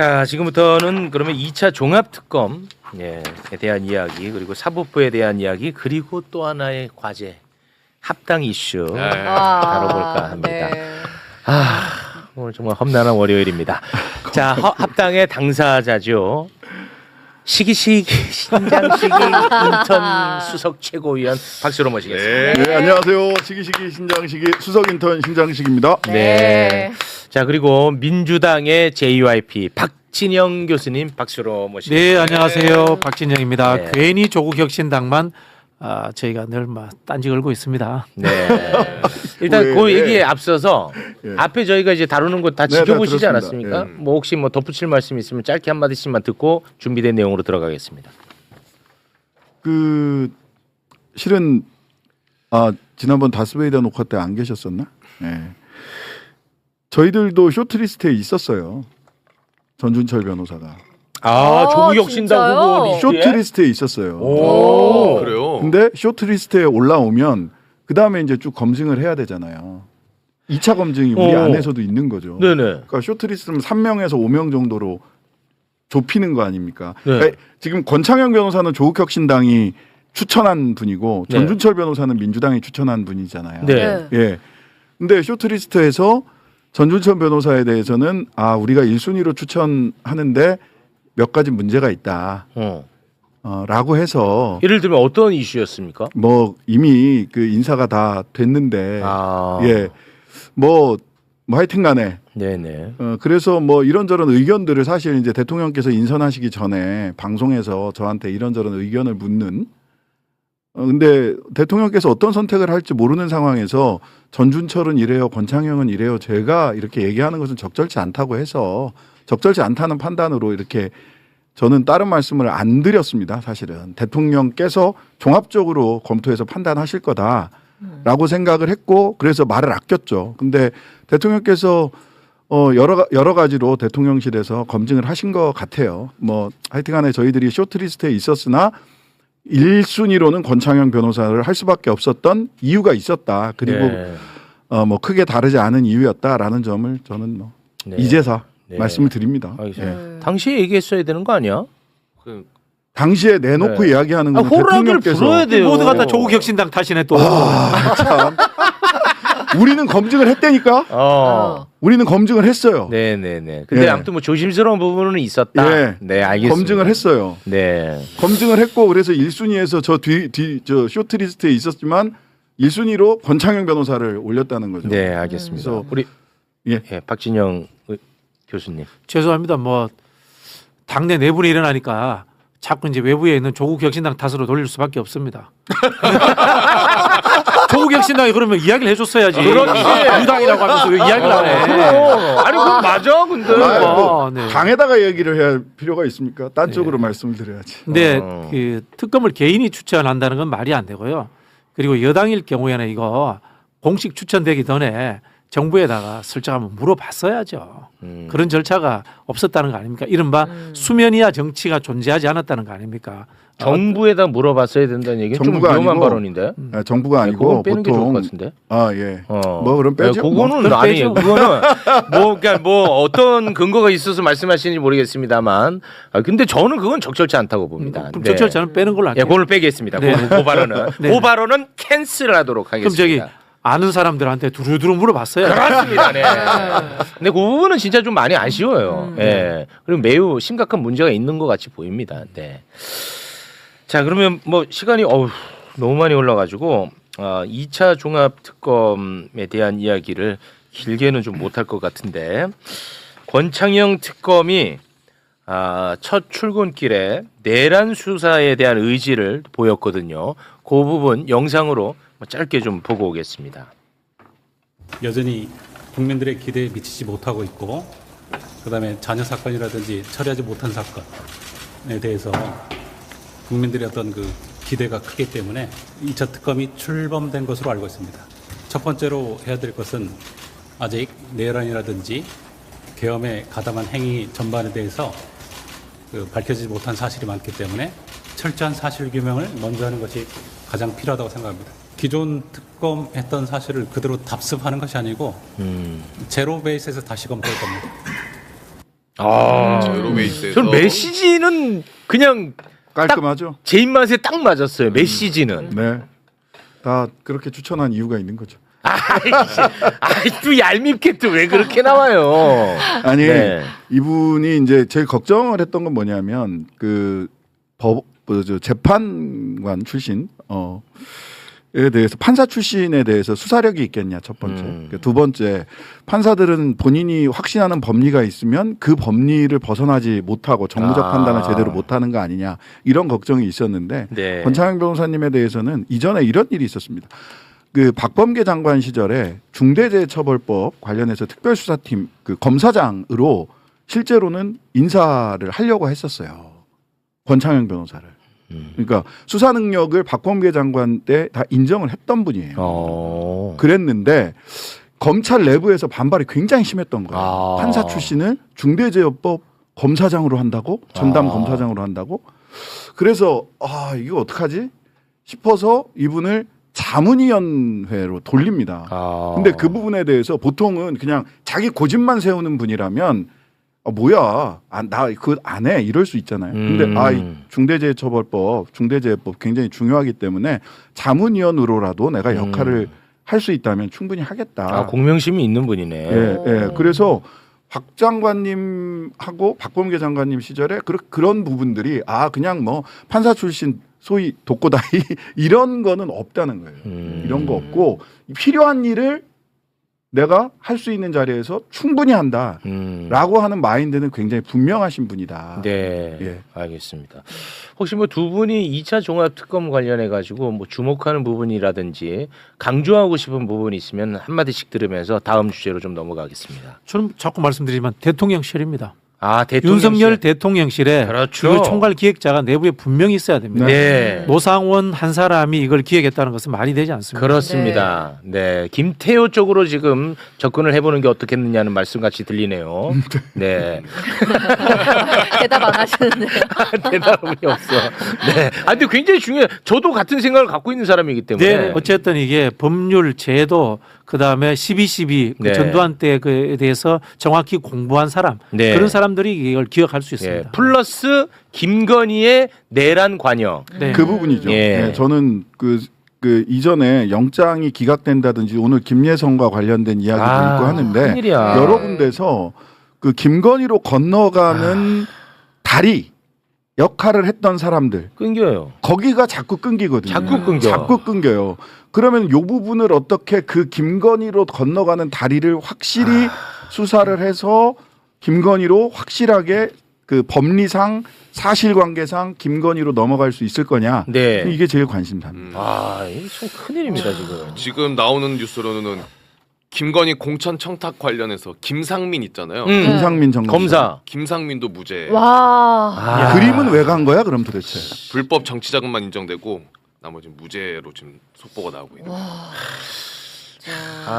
자, 지금부터는 그러면 2차 종합특검에 대한 이야기, 그리고 사법부에 대한 이야기, 그리고 또 하나의 과제, 합당 이슈 다뤄볼까 합니다. 네. 오늘 정말 험난한 월요일입니다. 자, 합당의 당사자죠. 시기시기 신장시기 인턴 수석 최고위원 박수로 모시겠습니다. 네, 안녕하세요. 시기시기 신장시기 수석 인턴 신장식입니다. 네. 자, 그리고 민주당의 JYP 박진영 교수님 박수로 모시겠습니다. 네, 안녕하세요. 박진영입니다. 네. 괜히 조국혁신당만 저희가 늘 딴지 걸고 있습니다. 네. 일단 왜? 그 얘기에 앞서서 예. 앞에 저희가 이제 다루는 거 다 네, 지켜보시지 다 않았습니까? 들었습니다. 예. 뭐 혹시 뭐 덧붙일 말씀 있으면 짧게 한 마디씩만 듣고 준비된 내용으로 들어가겠습니다. 실은 지난번 다스베이더 녹화 때 안 계셨었나? 네. 저희들도 쇼트리스트에 있었어요. 전준철 변호사가 조국혁신당 진짜요? 후보 리스트에? 쇼트리스트에 있었어요. 오, 그래요? 근데 쇼트리스트에 올라오면 그 다음에 이제 쭉 검증을 해야 되잖아요. 2차 검증이 우리 안에서도 있는 거죠. 네네. 그러니까 쇼트리스트는 3명에서 5명 정도로 좁히는 거 아닙니까? 네. 그러니까 지금 권창현 변호사는 조국혁신당이 추천한 분이고 네. 전준철 변호사는 민주당이 추천한 분이잖아요. 네. 예. 근데 쇼트리스트에서 전준철 변호사에 대해서는 우리가 1순위로 추천하는데 몇 가지 문제가 있다. 라고 해서 예를 들면 어떤 이슈였습니까? 뭐 이미 그 인사가 다 됐는데 뭐 하여튼간에 네네. 그래서 뭐 이런저런 의견들을 사실 이제 대통령께서 인선하시기 전에 방송에서 저한테 이런저런 의견을 묻는 근데 대통령께서 어떤 선택을 할지 모르는 상황에서 전준철은 이래요, 권창형은 이래요, 제가 이렇게 얘기하는 것은 적절치 않다고 해서 적절치 않다는 판단으로 이렇게 저는 다른 말씀을 안 드렸습니다. 사실은 대통령께서 종합적으로 검토해서 판단하실 거다라고 생각을 했고 그래서 말을 아꼈죠. 근데 대통령께서 여러 가지로 대통령실에서 검증을 하신 것 같아요. 뭐 하여튼간에 저희들이 쇼트리스트에 있었으나 1순위로는 권창현 변호사를 할 수밖에 없었던 이유가 있었다. 그리고 뭐 크게 다르지 않은 이유였다라는 점을 저는 뭐 이제서 말씀을 드립니다. 당시에 얘기했어야 되는 거 아니야? 당시에 내놓고 이야기하는 건 호락을 불어야 돼요. 모두 갖다 조국혁신당 탓이네 또. 참. 우리는 검증을 했다니까. 우리는 검증을 했어요. 네네네. 근데 아무튼 뭐 조심스러운 부분은 있었다. 예. 네, 알겠습니다. 검증을 했어요. 네. 검증을 했고 그래서 1순위에서 저 쇼트리스트에 있었지만 1순위로 권창현 변호사를 올렸다는 거죠. 네, 알겠습니다. 그래서 우리 박진영 교수님. 죄송합니다. 뭐 당내 내분이 일어나니까 자꾸 이제 외부에 있는 조국혁신당 탓으로 돌릴 수밖에 없습니다. 조국혁신당이 그러면 이야기를 해줬어야지. 그렇지. 유당이라고 하면서 왜 이야기를 안 해? 아니 그건 맞아. 근데 네. 당에다가 얘기를 해야 할 필요가 있습니까? 딴 쪽으로 말씀을 드려야지. 근데 그 특검을 개인이 추천한다는 건 말이 안 되고요. 그리고 여당일 경우에는 이거 공식 추천되기 전에 정부에다가 슬쩍 한번 물어봤어야죠. 그런 절차가 없었다는 거 아닙니까? 이른바 수면이야 정치가 존재하지 않았다는 거 아닙니까? 정부에다 물어봤어야 된다는 얘기는 좀 위험한 아니고, 발언인데. 정부가 아니고 빼는 게 좋을 것 같은데. 예. 뭐 그럼 빼죠. 그거는 아니 그거는 뭐 어떤 근거가 있어서 말씀하시는지 모르겠습니다만. 근데 저는 그건 적절치 않다고 봅니다. 그럼 적절치 않으면 빼는 걸로 할게요. 그걸 빼겠습니다. 네. 그 발언은 그 발언은 캔슬하도록 하겠습니다. 그럼 저기 아는 사람들한테 두루두루 물어봤어요. 그렇습니다. 네. 근데 그 부분은 진짜 좀 많이 아쉬워요. 네. 그리고 매우 심각한 문제가 있는 것 같이 보입니다. 네. 자, 그러면 뭐 시간이 너무 많이 올라가지고 2차 종합특검에 대한 이야기를 길게는 좀 못할 것 같은데 권창형 특검이 첫 출근길에 내란 수사에 대한 의지를 보였거든요. 그 부분 영상으로 짧게 좀 보고 오겠습니다. 여전히 국민들의 기대에 미치지 못하고 있고 그다음에 자녀 사건이라든지 처리하지 못한 사건에 대해서 국민들의 어떤 그 기대가 크기 때문에 2차 특검이 출범된 것으로 알고 있습니다. 첫 번째로 해야 될 것은 아직 내란이라든지 계엄에 가담한 행위 전반에 대해서 밝혀지지 못한 사실이 많기 때문에 철저한 사실 규명을 먼저 하는 것이 가장 필요하다고 생각합니다. 기존 특검했던 사실을 그대로 답습하는 것이 아니고 제로 베이스에서 다시 검토할 겁니다. 전 베이스에서 메시지는 그냥 깔끔하죠. 제 입맛에 딱 맞았어요. 메시지는. 네. 다 그렇게 추천한 이유가 있는 거죠. 또 얄밉게 또 왜 그렇게 나와요? 아니 네. 이분이 이제 제일 걱정을 했던 건 뭐냐면 그 재판관 출신 에 대해서 판사 출신에 대해서 수사력이 있겠냐 첫 번째. 두 번째 판사들은 본인이 확신하는 법리가 있으면 그 법리를 벗어나지 못하고 정무적 판단을 제대로 못하는 거 아니냐 이런 걱정이 있었는데 네. 권창현 변호사님에 대해서는 이전에 이런 일이 있었습니다. 그 박범계 장관 시절에 중대재해처벌법 관련해서 특별수사팀 그 검사장으로 실제로는 인사를 하려고 했었어요. 권창현 변호사를. 그러니까 수사 능력을 박범계 장관 때 다 인정을 했던 분이에요. 그랬는데 검찰 내부에서 반발이 굉장히 심했던 거예요. 판사 출신을 중대재해법 검사장으로 한다고? 전담 검사장으로 한다고? 그래서 이거 어떡하지? 싶어서 이분을 자문위원회로 돌립니다. 근데 그 부분에 대해서 보통은 그냥 자기 고집만 세우는 분이라면 뭐야, 나 그거 안 해 이럴 수 있잖아요. 근데 이 중대재해법 굉장히 중요하기 때문에 자문위원으로라도 내가 역할을 할 수 있다면 충분히 하겠다. 공명심이 있는 분이네. 예. 그래서 박 장관님하고 박범계 장관님 시절에 그런 부분들이 그냥 뭐 판사 출신 소위 독고다이 이런 거는 없다는 거예요. 이런 거 없고 필요한 일을 내가 할 수 있는 자리에서 충분히 한다라고 하는 마인드는 굉장히 분명하신 분이다. 네, 예. 알겠습니다. 혹시 뭐 두 분이 2차 종합특검 관련해 가지고 뭐 주목하는 부분이라든지 강조하고 싶은 부분이 있으면 한 마디씩 들으면서 다음 주제로 좀 넘어가겠습니다. 저는 자꾸 말씀드리지만 대통령실입니다. 대통령실. 윤석열 대통령실에 그렇죠. 이걸 총괄 기획자가 내부에 분명히 있어야 됩니다. 네. 노상원 한 사람이 이걸 기획했다는 것은 말이 되지 않습니다. 그렇습니다. 네. 김태호 쪽으로 지금 접근을 해보는 게 어떻겠느냐는 말씀 같이 들리네요. 네. 대답 안 하시는데요. 대답이 없어. 네. 근데 굉장히 중요해. 저도 같은 생각을 갖고 있는 사람이기 때문에. 네, 어쨌든 이게 법률, 제도, 그 다음에 12.12 네. 전두환 때에 대해서 정확히 공부한 사람, 네. 그런 사람들이 이걸 기억할 수 있습니다. 예. 플러스 김건희의 내란 관여. 네. 그 부분이죠. 예. 네, 저는 그 이전에 영장이 기각된다든지 오늘 김예성과 관련된 이야기도 있고 하는데 큰일이야. 여러 군데서 그 김건희로 건너가는 다리 역할을 했던 사람들 끊겨요. 거기가 자꾸 끊기거든요. 자꾸 끊겨. 자꾸 끊겨요. 그러면 이 부분을 어떻게 그 김건희로 건너가는 다리를 확실히 수사를 해서 김건희로 확실하게 그 법리상 사실관계상 김건희로 넘어갈 수 있을 거냐. 네. 이게 제일 관심사입니다. 이게 참 큰일입니다 지금. 지금 나오는 뉴스로는 김건희 공천 청탁 관련해서 김상민 있잖아요. 김상민 전 검사. 김상민도 무죄. 와. 그림은 왜 간 거야 그럼 도대체? 불법 정치 자금만 인정되고 나머지는 무죄로 지금 속보가 나오고 있는.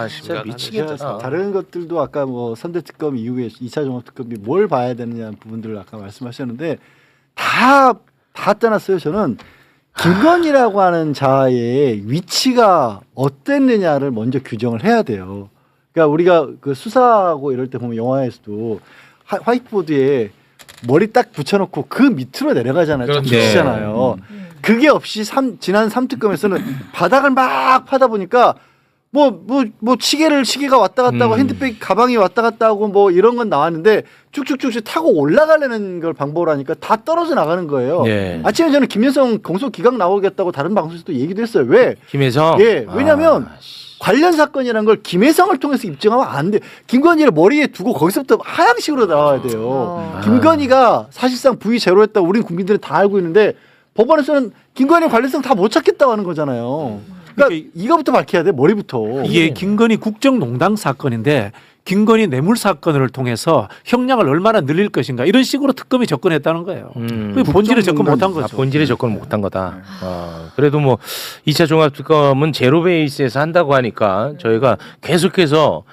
진짜 미치겠다. 제가 다른 것들도 아까 뭐 선대특검 이후에 2차 종합특검이 뭘 봐야 되느냐 부분들을 아까 말씀하셨는데 다 떠났어요. 저는 김건희라고 하는 자의 위치가 어땠느냐를 먼저 규정을 해야 돼요. 그러니까 우리가 그 수사하고 이럴 때 보면 영화에서도 화이트보드에 머리 딱 붙여놓고 그 밑으로 내려가잖아요. 그렇죠. 붙이잖아요. 그게 없이 지난 3특검에서는 바닥을 막 파다 보니까 뭐 시계가 왔다 갔다 하고 핸드백 가방이 왔다 갔다 하고 뭐 이런 건 나왔는데 쭉쭉쭉 타고 올라가려는 걸 방법으로 하니까 다 떨어져 나가는 거예요. 네. 아침에 저는 김여성 공소 기각 나오겠다고 다른 방송에서도 얘기도 했어요. 왜? 김혜성. 예, 왜냐면 관련 사건이라는 걸 김혜성을 통해서 입증하면 안 돼. 김건희를 머리에 두고 거기서부터 하향식으로 나와야 돼요. 김건희가 사실상 부의 제로였다고 우리 국민들은 다 알고 있는데 법원에서는 김건희 관련성 다 못 찾겠다고 하는 거잖아요. 그러니까 이거부터 밝혀야 돼. 머리부터. 이게 김건희 국정농단 사건인데 김건희 뇌물 사건을 통해서 형량을 얼마나 늘릴 것인가 이런 식으로 특검이 접근했다는 거예요. 그 본질에 접근 못한 거죠. 본질에 접근 못한 거다. 그래도 뭐 2차 종합특검은 제로 베이스에서 한다고 하니까 저희가 계속해서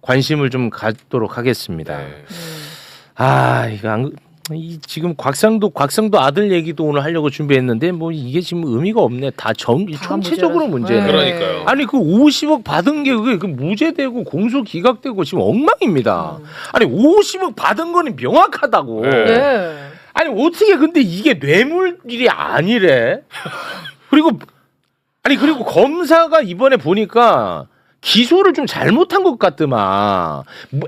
관심을 좀 갖도록 하겠습니다. 네. 이거 지금 곽상도 아들 얘기도 오늘 하려고 준비했는데 뭐 이게 지금 의미가 없네. 다 전체적으로 문제네. 네. 그러니까요. 아니 그 50억 받은 게 그게 그 무죄되고 공소 기각되고 지금 엉망입니다. 아니 50억 받은 거는 명확하다고. 네. 아니 어떻게 근데 이게 뇌물일이 아니래? 그리고 검사가 이번에 보니까 기소를 좀 잘못한 것 같더만.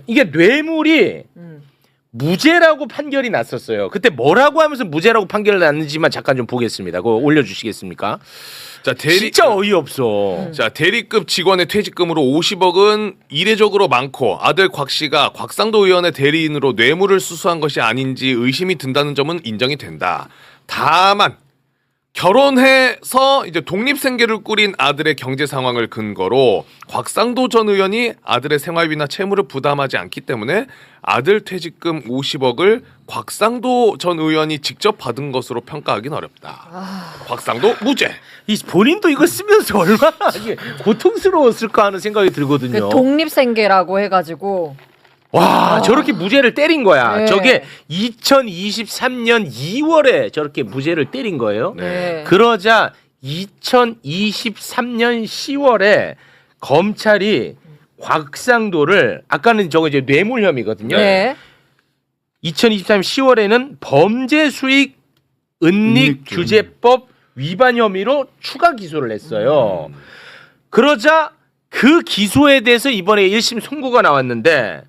이게 뇌물이 무죄라고 판결이 났었어요. 그때 뭐라고 하면서 무죄라고 판결을 났는지만 잠깐 좀 보겠습니다. 그거 올려주시겠습니까? 자, 진짜 어이없어. 자, 대리급 직원의 퇴직금으로 50억은 이례적으로 많고 아들 곽 씨가 곽상도 의원의 대리인으로 뇌물을 수수한 것이 아닌지 의심이 든다는 점은 인정이 된다. 다만 결혼해서 이제 독립생계를 꾸린 아들의 경제 상황을 근거로 곽상도 전 의원이 아들의 생활비나 채무를 부담하지 않기 때문에 아들 퇴직금 50억을 곽상도 전 의원이 직접 받은 것으로 평가하기는 어렵다. 곽상도 무죄. 이 본인도 이거 쓰면서 얼마나 이게 고통스러웠을까 하는 생각이 들거든요. 그 독립생계라고 해가지고 와, 저렇게 무죄를 때린 거야. 네. 저게 2023년 2월에 저렇게 무죄를 때린 거예요. 네. 그러자 2023년 10월에 검찰이 곽상도를 아까는 저거 이제 뇌물 혐의거든요. 네. 2023년 10월에는 범죄 수익 은닉 규제법 위반 혐의로 추가 기소를 했어요. 그러자 그 기소에 대해서 이번에 1심 선고가 나왔는데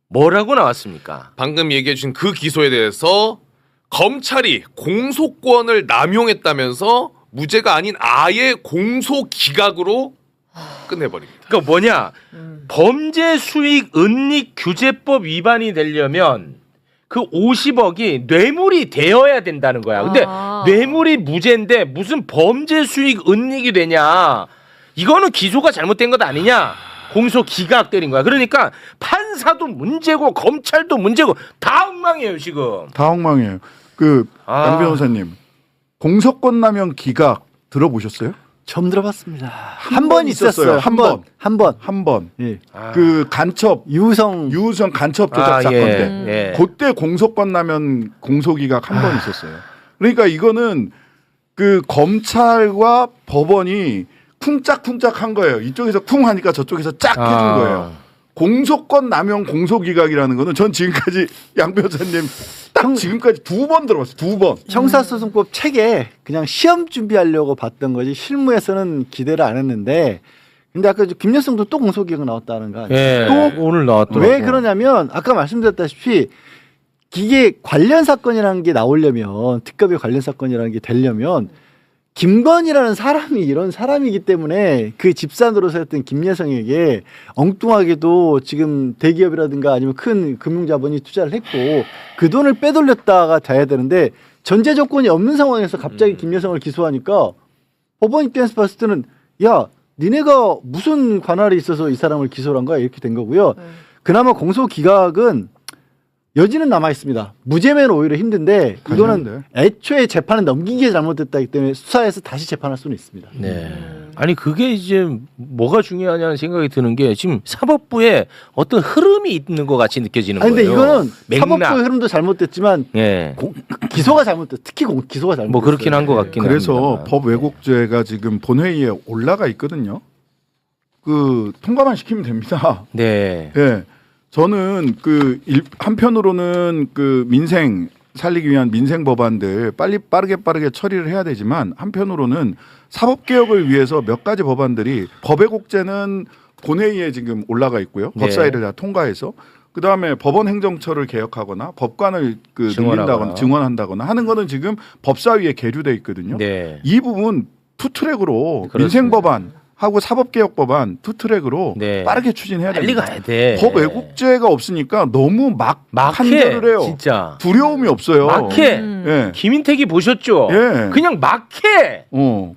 뭐라고 나왔습니까? 방금 얘기해 주신 그 기소에 대해서 검찰이 공소권을 남용했다면서 무죄가 아닌 아예 공소 기각으로 끝내버립니다. 그러니까 뭐냐? 범죄 수익 은닉 규제법 위반이 되려면 그 50억이 뇌물이 되어야 된다는 거야. 근데 뇌물이 무죄인데 무슨 범죄 수익 은닉이 되냐? 이거는 기소가 잘못된 것 아니냐? 공소 기각 때린 거야. 그러니까 판사도 문제고 검찰도 문제고 다 엉망이에요 지금. 다 엉망이에요. 양 변호사님 공소권 남용 기각 들어보셨어요? 처음 들어봤습니다. 한 한 번 번 있었어요. 한 한 번. 한 번. 예. 그 간첩 유성 간첩 조작 사건 때 예. 그때 공소권 남용 공소 기각 한 번 있었어요. 그러니까 이거는 그 검찰과 법원이 쿵짝쿵짝한 거예요. 이쪽에서 쿵 하니까 저쪽에서 짝 해준 거예요. 공소권 남용 공소기각이라는 거는 전 지금까지 양 변호사님 딱 지금까지 2번 들어봤어요. 2번. 형사소송법 책에 그냥 시험 준비하려고 봤던 거지 실무에서는 기대를 안 했는데 근데 아까 김여성도 또 공소기각 나왔다는 거 아니에요? 예. 또 오늘 나왔더라고. 왜 그러냐면 아까 말씀드렸다시피 이게 관련 사건이라는 게 나오려면 특검의 관련 사건이라는 게 되려면 김건희라는 사람이 이런 사람이기 때문에 그 집산으로서 했던 김여성에게 엉뚱하게도 지금 대기업이라든가 아니면 큰 금융자본이 투자를 했고 그 돈을 빼돌렸다가 돼야 되는데 전제 조건이 없는 상황에서 갑자기 김여성을 기소하니까 법원 입장에서 봤을 때는 야 니네가 무슨 관할이 있어서 이 사람을 기소를 한 거야 이렇게 된 거고요. 그나마 공소 기각은 여지는 남아 있습니다. 무죄면 오히려 힘든데 이거는 애초에 재판을 넘기기에 잘못됐다기 때문에 수사해서 다시 재판할 수는 있습니다. 네. 아니 그게 이제 뭐가 중요하냐는 생각이 드는 게 지금 사법부에 어떤 흐름이 있는 것 같이 느껴지는 아니, 근데 거예요. 이거는 맥락. 사법부의 흐름도 잘못됐지만 예. 기소가 잘못됐. 특히 기소가 잘못됐어요. 뭐 그렇긴 한 것 같긴 그래서 합니다만. 법 왜곡죄가 지금 본회의에 올라가 있거든요. 그 통과만 시키면 됩니다. 네. 예. 저는 한편으로는 그 민생 살리기 위한 민생 법안들 빨리 빠르게 처리를 해야 되지만 한편으로는 사법 개혁을 위해서 몇 가지 법안들이 법 왜곡죄는 본회의에 지금 올라가 있고요. 네. 법사위를 다 통과해서 그다음에 법원 행정처를 개혁하거나 법관을 늘린다거나 증원한다거나 하는 거는 지금 법사위에 계류돼 있거든요. 네. 이 부분 투트랙으로 그렇습니다. 민생 법안 하고 사법개혁법안 투트랙으로 네. 빠르게 추진해야 빨리 됩니다. 가야 돼. 법 왜곡죄가 없으니까 너무 막 판결을 해요. 진짜. 두려움이 없어요. 막해. 예. 김인택이 보셨죠? 예. 그냥 막해.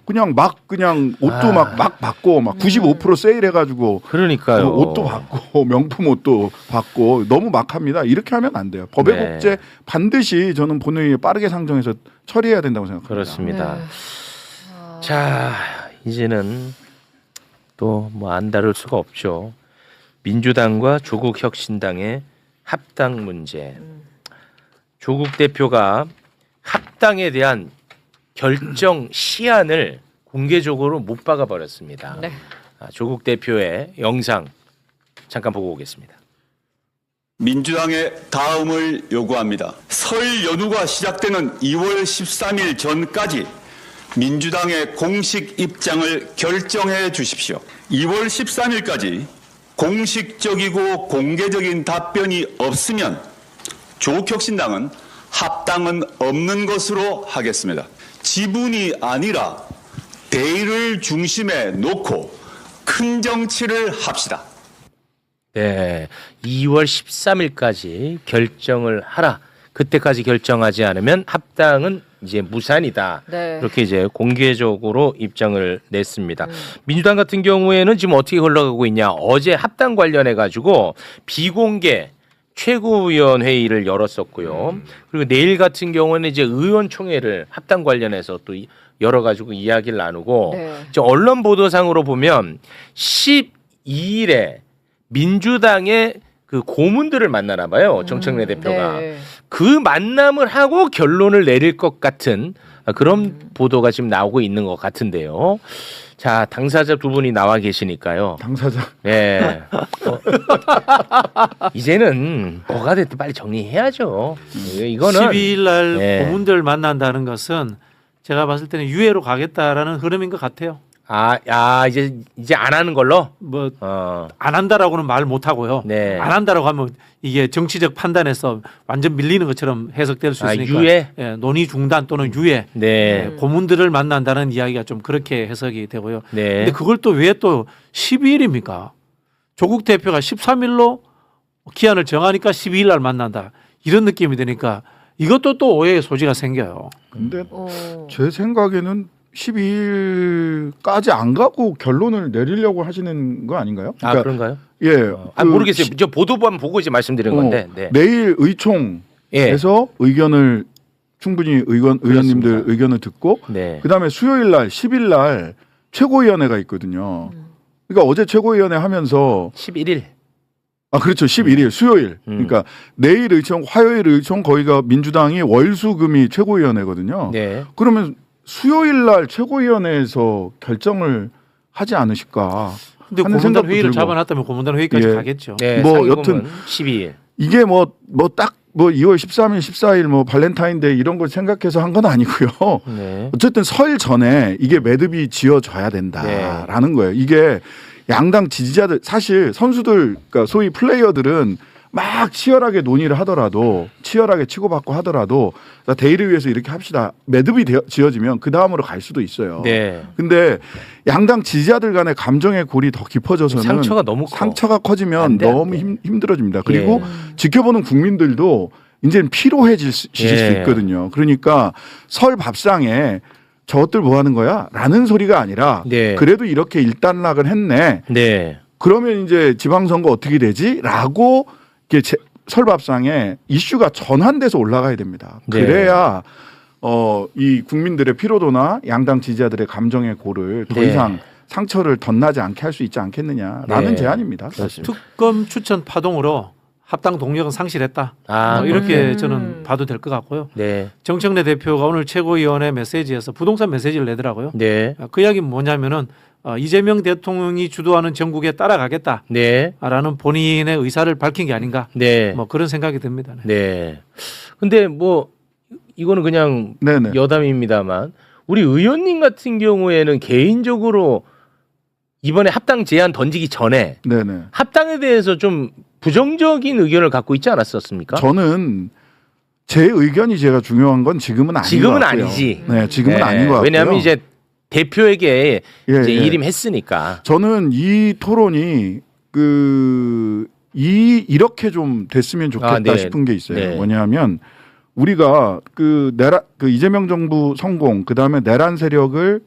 그냥 옷도 막 받고 막 95% 세일해가지고 그러니까요. 옷도 받고 명품 옷도 받고 너무 막합니다. 이렇게 하면 안 돼요. 법 왜곡죄 네. 반드시 저는 본회의에 빠르게 상정해서 처리해야 된다고 생각합니다. 그렇습니다. 네. 자, 이제는 또 뭐 안 다룰 수가 없죠. 민주당과 조국혁신당의 합당 문제. 조국 대표가 합당에 대한 결정 시한을 공개적으로 못 박아 버렸습니다. 네. 조국 대표의 영상 잠깐 보고 오겠습니다. 민주당의 다음을 요구합니다. 설 연휴가 시작되는 2월 13일 전까지 민주당의 공식 입장을 결정해 주십시오. 2월 13일까지 공식적이고 공개적인 답변이 없으면 조국혁신당은 합당은 없는 것으로 하겠습니다. 지분이 아니라 대의를 중심에 놓고 큰 정치를 합시다. 네, 2월 13일까지 결정을 하라. 그때까지 결정하지 않으면 합당은 이제 무산이다. 네. 그렇게 이제 공개적으로 입장을 냈습니다. 민주당 같은 경우에는 지금 어떻게 흘러가고 있냐? 어제 합당 관련해 가지고 비공개 최고위원 회의를 열었었고요. 그리고 내일 같은 경우는 이제 의원총회를 합당 관련해서 또 열어 가지고 이야기를 나누고 네. 이제 언론 보도상으로 보면 12일에 민주당의 그 고문들을 만나나 봐요. 정청래 대표가. 네. 그 만남을 하고 결론을 내릴 것 같은 그런 보도가 지금 나오고 있는 것 같은데요. 자, 당사자 두 분이 나와 계시니까요. 당사자. 네. 이제는 뭐가 됐든 빨리 정리해야죠. 이거는 12일 날 네. 고문들 만난다는 것은 제가 봤을 때는 유예로 가겠다라는 흐름인 것 같아요. 이제 안 하는 걸로. 뭐 안 한다라고는 말 못 하고요. 네. 안 한다라고 하면 이게 정치적 판단에서 완전 밀리는 것처럼 해석될 수 있으니까 유예? 예, 논의 중단 또는 유예. 네. 예, 고문들을 만난다는 이야기가 좀 그렇게 해석이 되고요. 네. 근데 그걸 또 왜 또 12일입니까? 조국 대표가 13일로 기한을 정하니까 12일 날 만난다. 이런 느낌이 드니까 이것도 또 오해의 소지가 생겨요. 근데 어. 제 생각에는 12일까지 안 가고 결론을 내리려고 하시는 거 아닌가요? 그런가요? 예. 모르겠어요. 저 보도만 보고 이제 말씀드린 건데. 네. 내일 의총에서 예. 의견을 충분히 의원님들 의견을 듣고 네. 그다음에 수요일 날 10일 날 최고위원회가 있거든요. 그러니까 어제 최고위원회 하면서 11일. 그렇죠. 11일 수요일. 그러니까 내일 의총, 화요일 의총 거기가 민주당이 월수금이 최고위원회거든요. 네. 그러면 수요일 날 최고위원회에서 결정을 하지 않으실까? 근데 하는 고문단 생각도 회의를 들고. 잡아놨다면 고문단 회의까지 예. 가겠죠. 네. 뭐 상임고문 여튼 12일. 이게 뭐 2월 13일, 14일 뭐 발렌타인데이 이런 걸 생각해서 한 건 아니고요. 네. 어쨌든 설 전에 이게 매듭이 지어져야 된다라는 거예요. 이게 양당 지지자들 사실 선수들 그러니까 소위 플레이어들은 막 치열하게 논의를 하더라도 치열하게 치고받고 하더라도 대의를 위해서 이렇게 합시다. 매듭이 지어지면 그 다음으로 갈 수도 있어요. 네. 근데 양당 지지자들 간의 감정의 골이 더 깊어져서는 상처가 너무 커. 상처가 커지면 안 돼, 안 너무 돼. 힘들어집니다. 그리고 지켜보는 국민들도 이제는 피로해질 수 있거든요. 그러니까 설 밥상에 저것들 뭐 하는 거야? 라는 소리가 아니라 네. 그래도 이렇게 일단락을 했네. 네. 그러면 이제 지방선거 어떻게 되지? 라고 이렇게 설밥상에 이슈가 전환돼서 올라가야 됩니다. 네. 그래야 이 국민들의 피로도나 양당 지지자들의 감정의 골을 더 네. 이상 상처를 덧나지 않게 할 수 있지 않겠느냐라는 네. 제안입니다. 그렇습니다. 특검 추천 파동으로 합당 동력은 상실했다. 아, 이렇게 저는 봐도 될 것 같고요. 네. 정청래 대표가 오늘 최고위원회 메시지에서 부동산 메시지를 내더라고요. 네. 그 이야기는 뭐냐면은 이재명 대통령이 주도하는 전국에 따라가겠다라는 네. 본인의 의사를 밝힌 게 아닌가. 네. 뭐 그런 생각이 듭니다. 네. 네. 근데 뭐 이거는 그냥 네네. 여담입니다만 우리 의원님 같은 경우에는 개인적으로 이번에 합당 제안 던지기 전에 네네. 합당에 대해서 좀 부정적인 의견을 갖고 있지 않았었습니까? 저는 제 의견이 제가 중요한 건 지금은 아닌 지금은 것 같고요. 아니지. 네, 지금은 네. 아닌 것 같고요. 왜냐하면 이제 대표에게 예, 이제 예. 일임했으니까. 저는 이 토론이 이렇게 좀 됐으면 좋겠다 네. 싶은 게 있어요. 네. 뭐냐면 우리가 그 이재명 정부 성공 그다음에 내란 세력을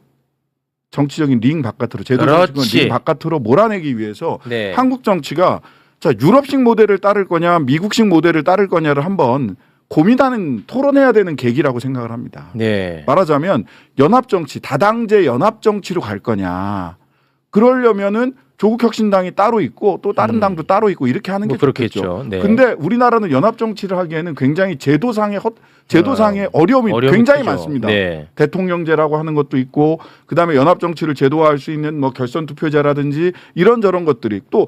정치적인 링 바깥으로 제도적인 그렇지. 링 바깥으로 몰아내기 위해서 네. 한국 정치가 자 유럽식 모델을 따를 거냐 미국식 모델을 따를 거냐를 한번 고민하는 토론해야 되는 계기라고 생각을 합니다. 네. 말하자면 연합 정치, 다당제 연합 정치로 갈 거냐. 그러려면은 조국혁신당이 따로 있고 또 다른 당도 따로 있고 이렇게 하는 게 좋겠죠. 그렇겠죠. 네. 근데 우리나라는 연합 정치를 하기에는 굉장히 제도상의 어려움이 굉장히 많습니다. 네. 대통령제라고 하는 것도 있고 그다음에 연합 정치를 제도화할 수 있는 뭐 결선 투표제라든지 이런저런 것들이 또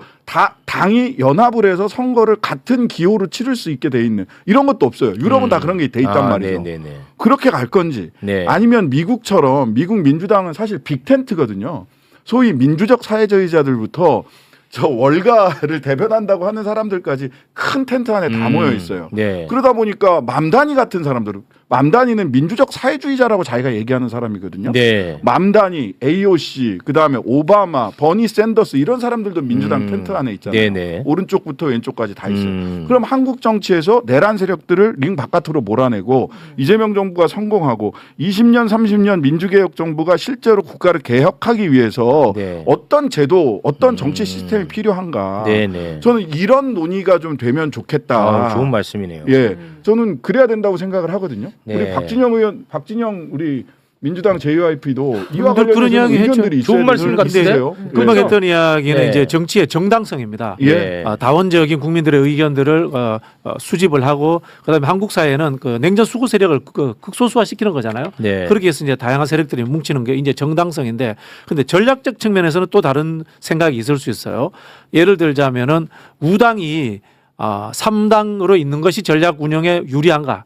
당이 연합을 해서 선거를 같은 기호로 치를 수 있게 돼 있는 이런 것도 없어요. 유럽은 다 그런 게 돼 있단 말이죠. 네네네. 그렇게 갈 건지 네. 아니면 미국처럼 미국 민주당은 사실 빅텐트거든요. 소위 민주적 사회주의자들부터 저 월가를 대변한다고 하는 사람들까지 큰 텐트 안에 다 모여 있어요. 네. 그러다 보니까 맘다니 같은 사람들, 맘다니는 민주적 사회주의자라고 자기가 얘기하는 사람이거든요. 네. 맘다니, AOC, 그다음에 오바마, 버니 샌더스 이런 사람들도 민주당 텐트 안에 있잖아요. 네네. 오른쪽부터 왼쪽까지 다 있어요. 그럼 한국 정치에서 내란 세력들을 링 바깥으로 몰아내고 이재명 정부가 성공하고 20년, 30년 민주개혁 정부가 실제로 국가를 개혁하기 위해서 네. 어떤 제도, 어떤 정치 시스템이 필요한가. 네네. 저는 이런 논의가 좀 되면 좋겠다. 아, 좋은 말씀이네요. 예, 저는 그래야 된다고 생각을 하거든요. 네. 우리 박진영 우리 민주당 JYP도 이와 그런 관련해서 이야기 의견들이 했죠. 있어야 좋은 말씀 되는 같은데요? 금방 그래서 했던 이야기는 네. 이제 정치의 정당성입니다. 예. 다원적인 국민들의 의견들을 수집을 하고 그다음에 한국 사회는 그 냉전 수구 세력을 극소수화시키는 거잖아요. 네. 그렇게 해서 이제 다양한 세력들이 뭉치는 게 이제 정당성인데, 근데 전략적 측면에서는 또 다른 생각이 있을 수 있어요. 예를 들자면은 우당이 3당으로 있는 것이 전략 운영에 유리한가?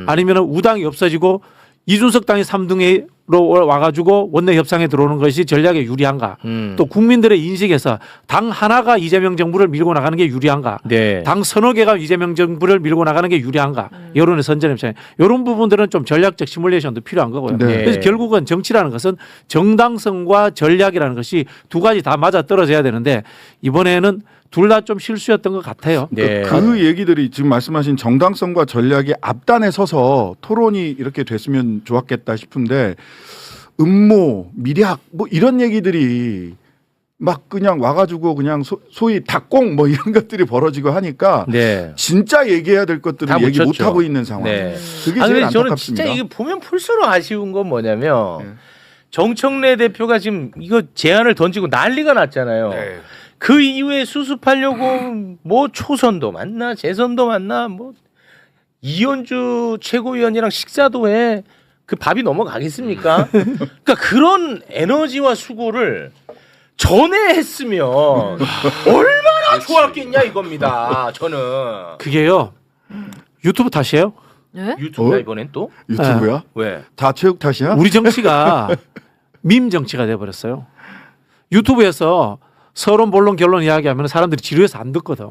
아니면 우당이 없어지고 이준석 당이 3등으로 와가지고 원내 협상에 들어오는 것이 전략에 유리한가? 또 국민들의 인식에서 당 하나가 이재명 정부를 밀고 나가는 게 유리한가? 네. 당 서너 개가 이재명 정부를 밀고 나가는 게 유리한가? 여론의 선전 입장에 이런 부분들은 좀 전략적 시뮬레이션도 필요한 거고요. 네. 그래서 결국은 정치라는 것은 정당성과 전략이라는 것이 두 가지 다 맞아 떨어져야 되는데 이번에는 둘 다 좀 실수였던 것 같아요. 네. 그 얘기들이 지금 말씀하신 정당성과 전략이 앞단에 서서 토론이 이렇게 됐으면 좋았겠다 싶은데 음모, 미략 뭐 이런 얘기들이 막 그냥 와가지고 그냥 소위 닭공 뭐 이런 것들이 벌어지고 하니까 네. 진짜 얘기해야 될 것들을 다 얘기 묻혔죠. 못 하고 있는 상황. 네. 그게 아, 제일 근데 저는 안타깝습니다. 진짜 이게 보면 풀수록 아쉬운 건 뭐냐면 네. 정청래 대표가 지금 이거 제안을 던지고 난리가 났잖아요. 네. 그 이후에 수습하려고 뭐 초선도 만나 재선도 만나 뭐 이현주 최고위원이랑 식사도 해. 그 밥이 넘어가겠습니까? 그러니까 그런 에너지와 수고를 전에 했으면 얼마나 좋았겠냐 이겁니다. 저는 그게요. 유튜브 탓이에요. 네? 유튜브야 어? 이번엔 또 유튜브야? 왜? 다 체육 탓이야? 우리 정치가 밈 정치가 돼버렸어요. 유튜브에서 서론 본론 결론 이야기하면 사람들이 지루해서 안 듣거든.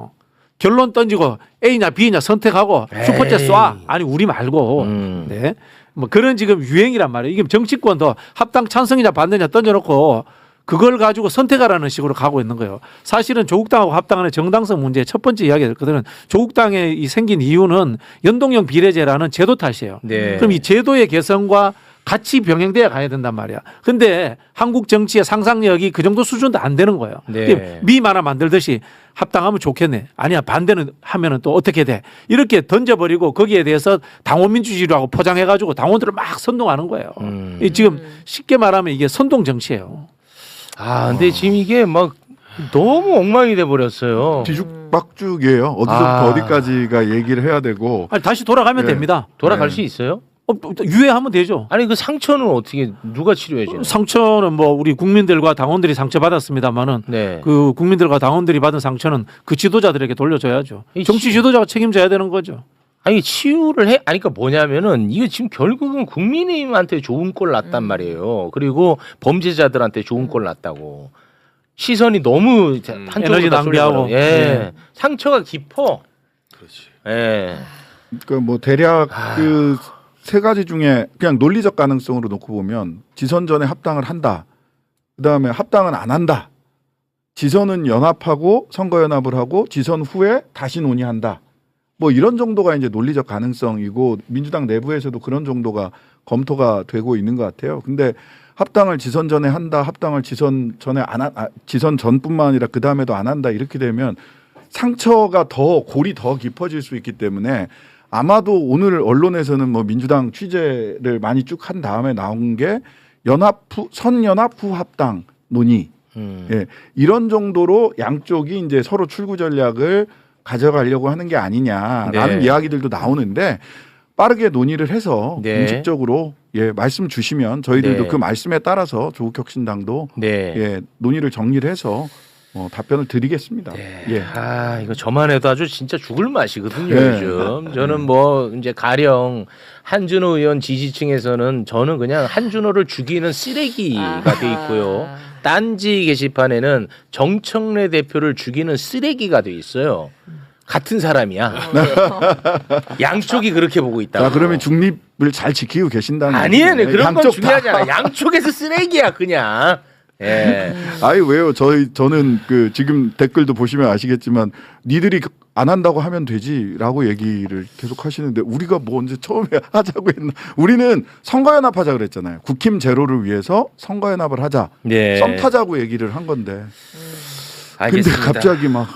결론 던지고 A냐 B냐 선택하고 슈퍼챗 쏴. 아니 우리 말고. 네. 뭐 그런 지금 유행이란 말이에요. 이게 정치권도 합당 찬성이냐 반대냐 던져놓고 그걸 가지고 선택하라는 식으로 가고 있는 거예요. 사실은 조국당하고 합당하는 정당성 문제의 첫 번째 이야기가 됐거든요. 조국당에 생긴 이유는 연동형 비례제라는 제도 탓이에요. 네. 그럼 이 제도의 개선과 같이 병행돼야 가야 된단 말이야. 근데 한국 정치의 상상력이 그 정도 수준도 안 되는 거예요. 네. 밈 하나 만들듯이 합당하면 좋겠네. 아니야 반대는 하면은 또 어떻게 돼? 이렇게 던져버리고 거기에 대해서 당원민주주의라고 포장해가지고 당원들을 막 선동하는 거예요. 이 지금 쉽게 말하면 이게 선동 정치예요. 아 근데 지금 이게 막 너무 엉망이 돼 버렸어요. 뒤죽박죽이에요. 어디서부터 어디까지가 얘기를 해야 되고. 아니, 다시 돌아가면 네. 됩니다. 돌아갈 네. 수 있어요? 유예하면 되죠. 아니 그 상처는 어떻게 누가 치료해 주나요? 상처는 뭐 우리 국민들과 당원들이 상처 받았습니다만은 네. 그 국민들과 당원들이 받은 상처는 그 지도자들에게 돌려줘야죠. 이 정치 지도자가 책임져야 되는 거죠. 아니 치유를 해. 아니 그러니까 뭐냐면은 이게 지금 결국은 국민의힘한테 좋은 꼴 났단 말이에요. 그리고 범죄자들한테 좋은 꼴 났다고. 시선이 너무 한쪽으로 에너지 다 낭비하고. 쏠려버려. 예. 네. 상처가 깊어. 그렇지. 예. 그러니까 뭐 대략 그 세 가지 중에 그냥 논리적 가능성으로 놓고 보면 지선 전에 합당을 한다. 그다음에 합당은 안 한다. 지선은 연합하고 선거 연합을 하고 지선 후에 다시 논의한다. 뭐 이런 정도가 이제 논리적 가능성이고 민주당 내부에서도 그런 정도가 검토가 되고 있는 것 같아요. 근데 합당을 지선 전에 한다. 합당을 지선 전에 지선 전뿐만 아니라 그 다음에도 안 한다. 이렇게 되면 상처가 골이 더 깊어질 수 있기 때문에 아마도 오늘 언론에서는 뭐 민주당 취재를 많이 쭉 한 다음에 나온 게 선연합 후 합당 논의 예, 이런 정도로 양쪽이 이제 서로 출구 전략을 가져가려고 하는 게 아니냐라는 네. 이야기들도 나오는데 빠르게 논의를 해서 네. 공식적으로 말씀 주시면 저희들도 네. 그 말씀에 따라서 조국혁신당도 네. 논의를 정리를 해서 답변을 드리겠습니다. 네. 예. 아, 이거 저만 해도 아주 진짜 죽을 맛이거든요, 네. 요즘. 저는 뭐 이제 가령 한준호 의원 지지층에서는 저는 그냥 한준호를 죽이는 쓰레기가 돼 있고요. 딴지 게시판에는 정청래 대표를 죽이는 쓰레기가 돼 있어요. 같은 사람이야. 양쪽이 그렇게 보고 있다. 자, 그러면 중립을 잘 지키고 계신다는 아니에요, 얘기네. 그런 건 양쪽 중요하지 다. 않아. 양쪽에서 쓰레기야, 그냥. 예. 아니 왜요? 저는 그 지금 댓글도 보시면 아시겠지만 니들이 안 한다고 하면 되지라고 얘기를 계속 하시는데 우리가 뭐 언제 처음에 하자고 했나? 우리는 선거연합하자 그랬잖아요. 국힘 제로를 위해서 선거연합을 하자. 네. 썸 타자고 얘기를 한 건데. 근데 알겠습니다. 갑자기 막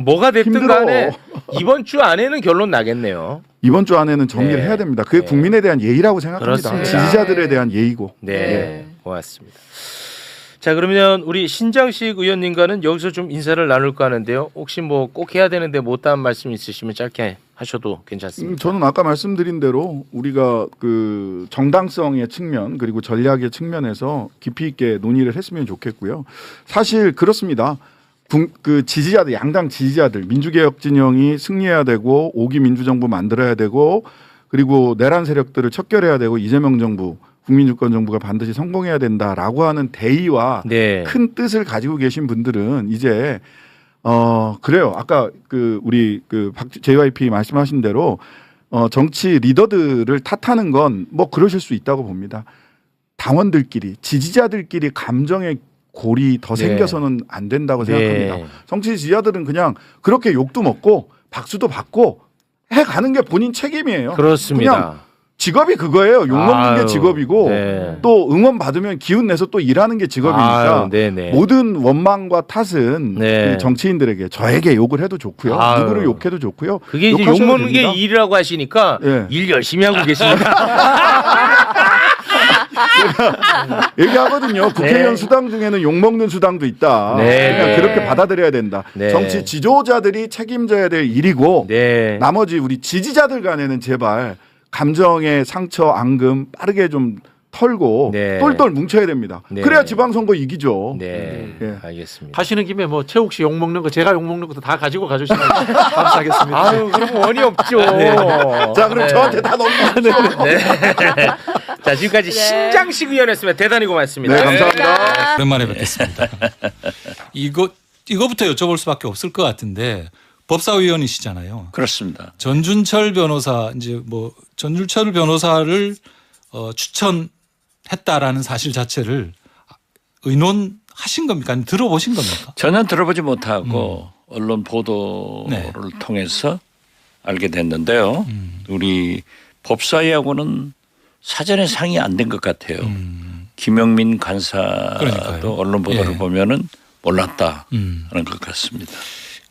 뭐가 됐든 힘들어. 간에 이번 주 안에는 결론 나겠네요. 이번 주 안에는 정리를 네. 해야 됩니다. 그게 네. 국민에 대한 예의라고 생각합니다. 그렇습니다. 지지자들에 대한 예의고. 네, 고맙습니다. 자, 그러면 우리 신장식 의원님과는 여기서 좀 인사를 나눌까 하는데요. 혹시 뭐 꼭 해야 되는데 못다한 말씀 있으시면 짧게 하셔도 괜찮습니다. 저는 아까 말씀드린 대로 우리가 그 정당성의 측면 그리고 전략의 측면에서 깊이 있게 논의를 했으면 좋겠고요. 사실 그렇습니다. 그 지지자들, 양당 지지자들, 민주개혁 진영이 승리해야 되고 5기 민주정부 만들어야 되고 그리고 내란 세력들을 척결해야 되고 이재명 정부, 국민주권 정부가 반드시 성공해야 된다라고 하는 대의와 네. 큰 뜻을 가지고 계신 분들은 이제 그래요. 아까 그 우리 그 JYP 말씀하신 대로 정치 리더들을 탓하는 건 뭐 그러실 수 있다고 봅니다. 당원들끼리, 지지자들끼리 감정의 골이 더 네. 생겨서는 안 된다고 생각합니다. 네. 정치 지지자들은 그냥 그렇게 욕도 먹고 박수도 받고 해 가는 게 본인 책임이에요. 그렇습니다. 그냥 직업이 그거예요. 욕 먹는 아유, 게 직업이고 네. 또 응원 받으면 기운 내서 또 일하는 게 직업이니까 아유, 네네. 모든 원망과 탓은 네. 그 정치인들에게 저에게 욕을 해도 좋고요. 아유. 누구를 욕해도 좋고요. 그게 이제 욕하셔도 욕먹는 게 됩니다. 일이라고 하시니까 예. 일 열심히 하고 계십니다. 얘기하거든요. 국회의원 네. 수당 중에는 욕먹는 수당도 있다. 네. 그냥 그렇게 받아들여야 된다. 네. 정치 지도자들이 책임져야 될 일이고 네. 나머지 우리 지지자들 간에는 제발 감정의 상처, 앙금 빠르게 좀 털고 네. 똘똘 뭉쳐야 됩니다. 네. 그래야 지방선거 이기죠. 네. 예. 알겠습니다. 하시는 김에 뭐 최욱 씨 욕 먹는 거 제가 욕 먹는 것도 다 가지고 가주시면 감사하겠습니다. 아유, 그럼 원이 없죠. 자, 그럼 네. 저한테 다 넘기세요. 네. 자, 지금까지 신장식 위원이었습니다. 대단히 고맙습니다. 네, 감사합니다. 오랜만에 뵙겠습니다. 이거부터 여쭤볼 수밖에 없을 것 같은데 법사위원이시잖아요. 그렇습니다. 전준철 변호사 이제 뭐 전준철 변호사를 추천했다라는 사실 자체를 의논하신 겁니까? 아니면 들어보신 겁니까? 전혀 들어보지 못하고 언론 보도를 네. 통해서 알게 됐는데요. 우리 법사위하고는 사전에 상의 안 된 것 같아요. 김영민 간사도 그러니까요. 언론 보도를 예. 보면은 몰랐다 하는 것 같습니다.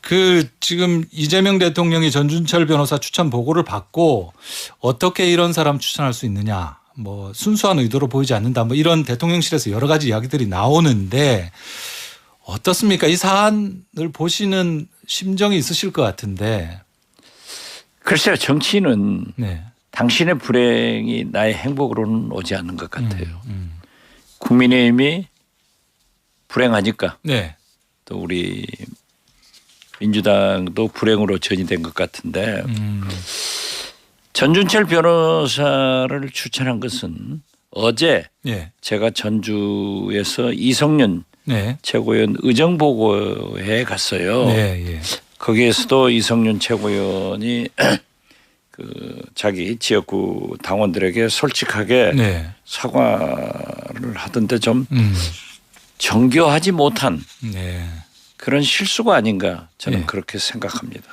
그 지금 이재명 대통령이 전준철 변호사 추천 보고를 받고 어떻게 이런 사람 추천할 수 있느냐, 뭐 순수한 의도로 보이지 않는다, 뭐 이런 대통령실에서 여러 가지 이야기들이 나오는데 어떻습니까? 이 사안을 보시는 심정이 있으실 것 같은데. 글쎄요, 정치인은 네. 당신의 불행이 나의 행복으로는 오지 않는 것 같아요. 국민의힘이 불행하니까 네. 또 우리 민주당도 불행으로 전이된 것 같은데 전준철 변호사를 추천한 것은 어제 네. 제가 전주에서 이성윤 네. 최고위원 의정보고회에 갔어요. 네. 예. 거기에서도 이성윤 최고위원이 그 자기 지역구 당원들에게 솔직하게 네. 사과를 하던데 좀 정교하지 못한 네. 그런 실수가 아닌가 저는 네. 그렇게 생각합니다.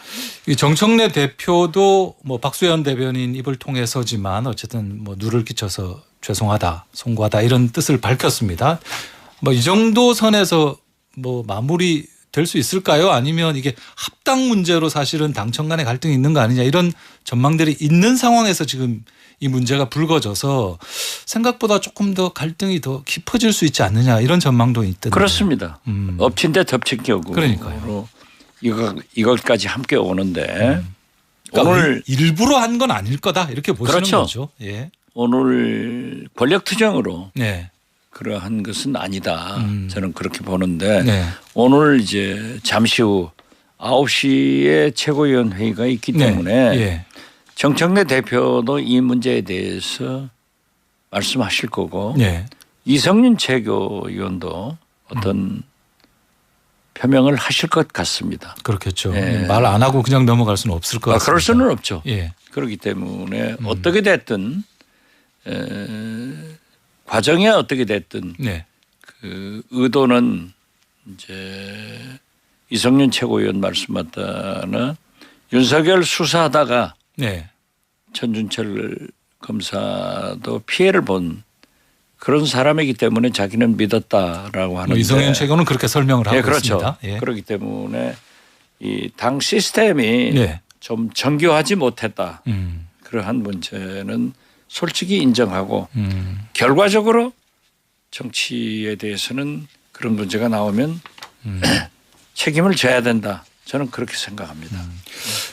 이 정청래 대표도 뭐 박수현 대변인 입을 통해서지만 어쨌든 뭐 누를 끼쳐서 죄송하다, 송구하다 이런 뜻을 밝혔습니다. 뭐 이 정도 선에서 뭐 마무리 될 수 있을까요? 아니면 이게 합당 문제로 사실은 당청 간의 갈등이 있는 거 아니냐 이런 전망들이 있는 상황에서 지금 이 문제가 불거져서 생각보다 조금 더 갈등이 더 깊어질 수 있지 않느냐 이런 전망도 있던데. 그렇습니다. 엎친 데 덮친 격으로 그러니까요. 이걸까지 함께 오는데 그러니까 오늘 일부러 한 건 아닐 거다 이렇게 보시는 그렇죠. 거죠. 예. 오늘 권력 투쟁으로 네. 그러한 것은 아니다. 저는 그렇게 보는데 네. 오늘 이제 잠시 후 9시에 최고위원 회의가 있기 때문에 네. 예. 정청래 대표도 이 문제에 대해서 말씀하실 거고 네. 이성윤 최고위원도 어떤 표명을 하실 것 같습니다. 그렇겠죠. 예. 말 안 하고 그냥 넘어갈 수는 없을 것 같습니다. 그럴 수는 없죠. 예. 그렇기 때문에 어떻게 됐든 과정이 어떻게 됐든 네. 그 의도는 이제 이성윤 최고위원 말씀 맞다나 윤석열 수사하다가 네. 천준철 검사도 피해를 본 그런 사람이기 때문에 자기는 믿었다라고 하는데 이성윤 최고는 그렇게 설명을 하고 그렇죠. 있습니다. 예. 그렇기 때문에 이 당 시스템이 네. 좀 정교하지 못했다. 음. 그러한 문제는 솔직히 인정하고 결과적으로 정치에 대해서는 그런 문제가 나오면 책임을 져야 된다. 저는 그렇게 생각합니다.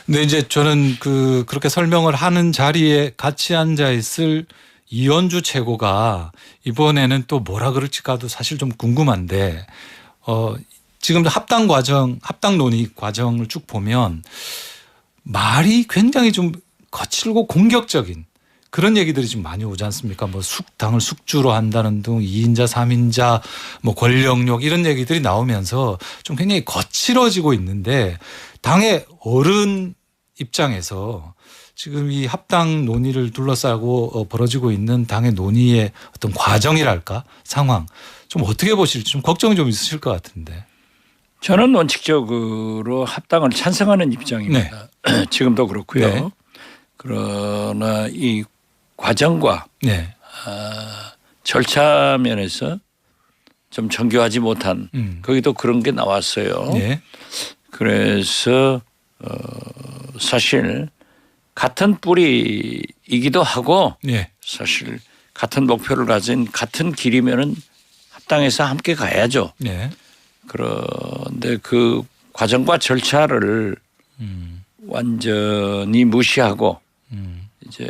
근데 이제 저는 그렇게 설명을 하는 자리에 같이 앉아 있을 이현주 최고가 이번에는 또 뭐라 그럴지가도 사실 좀 궁금한데 지금 합당 논의 과정을 쭉 보면 말이 굉장히 좀 거칠고 공격적인 그런 얘기들이 좀 많이 오지 않습니까? 뭐 당을 숙주로 한다는 등 2인자, 3인자, 뭐 권력욕 이런 얘기들이 나오면서 좀 굉장히 거칠어지고 있는데 당의 어른 입장에서 지금 이 합당 논의를 둘러싸고 벌어지고 있는 당의 논의의 어떤 과정이랄까 상황 좀 어떻게 보실지 좀 걱정이 좀 있으실 것 같은데. 저는 원칙적으로 합당을 찬성하는 입장입니다. 네. 지금도 그렇고요. 네. 그러나 이 과정과 네. 절차 면에서 좀 정교하지 못한 거기도 그런 게 나왔어요. 네. 그래서 사실 같은 뿌리이기도 하고 네. 사실 같은 목표를 가진 같은 길이면은 합당해서 함께 가야죠. 네. 그런데 그 과정과 절차를 완전히 무시하고 이제